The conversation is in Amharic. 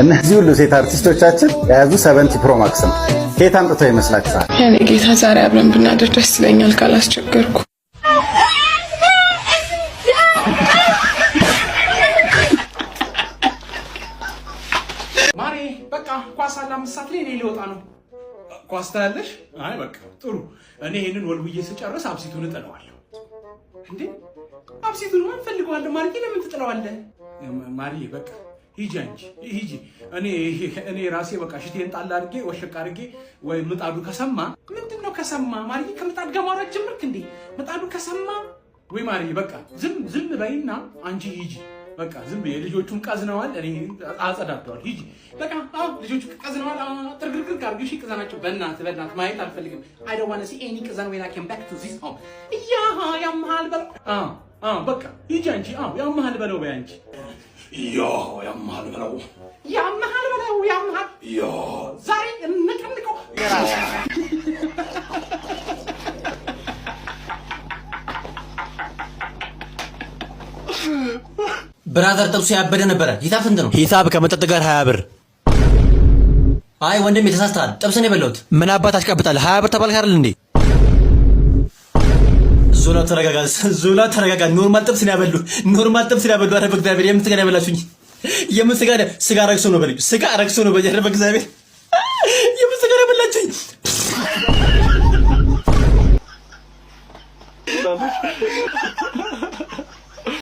እነዚህ ሁሉ ሴት አርቲስቶቻችን የያዙ 70 ፕሮ ማክስ ነው። ከየት አምጥተው ይመስላችኋል? ያኔ ጌታ ዛሬ አብረን ብናደር ደስ ይለኛል ካላስቸገርኩ። ማሬ በቃ ኳስ አለ 5 ሰዓት ላይ እኔ ሊወጣ ነው። ኳስ ታያለሽ? አይ በቃ ጥሩ። እኔ ይሄንን ወልውዬ ስጨርስ አብሲቱን እጥለዋለሁ። እንዴ አብሲቱን ማን ፈልገዋለሁ? ማርዬ ለምን ትጥለዋለህ? ማርዬ በቃ ሂጂ አንቺ ሂጂ። እኔ ራሴ በቃ ሽቴን ጣል አድርጌ ወሸቅ አድርጌ ወይ ምጣዱ ከሰማ ምንድነው ከሰማ? ማርዬ ከምጣድ ጋር ማውራት ጀመርክ እንዴ? ምጣዱ ከሰማ ወይ ማርዬ በቃ ዝም በይና አንቺ ሂጂ። በቃ ዝም ብዬ ልጆቹም ቀዝነዋል፣ እኔ አጸዳደዋል። ሂጂ በቃ ልጆቹ ቀዝነዋል። ጥርግርግር አድርጊ። እሺ ቅዘናቸው በእናትህ ማየት አልፈልግም። I don't want to see any ቅዘን when I come back to this home። ያምሃል በለው። በቃ ሂጂ አንቺ ያምሃል በለው በይ አንቺ ያምሃል በለው ዛሬ እንቀምቀው ብራዘር ጥብሱ ያበደ ነበረ። ሂሳብ ስንት ነው? ሂሳብ ከመጠጥ ጋር 20 ብር። አይ ወንድም የተሳስተሃል። ጥብስ ነው የበላሁት። ምን አባት አሽቃብጣለህ? 20 ብር ተባልክ አይደል እንዴ? ዞላ ተረጋጋ። ኖርማል ጥብስ ነው ያበሉ። ኧረ በእግዚአብሔር የምን ስጋ ነው ያበላችሁኝ? የምን ስጋ ረክሶ ነው በልኝ። ስጋ ረክሶ ነው በጀረ በእግዚአብሔር የምን ስጋ ነው ያበላችሁኝ?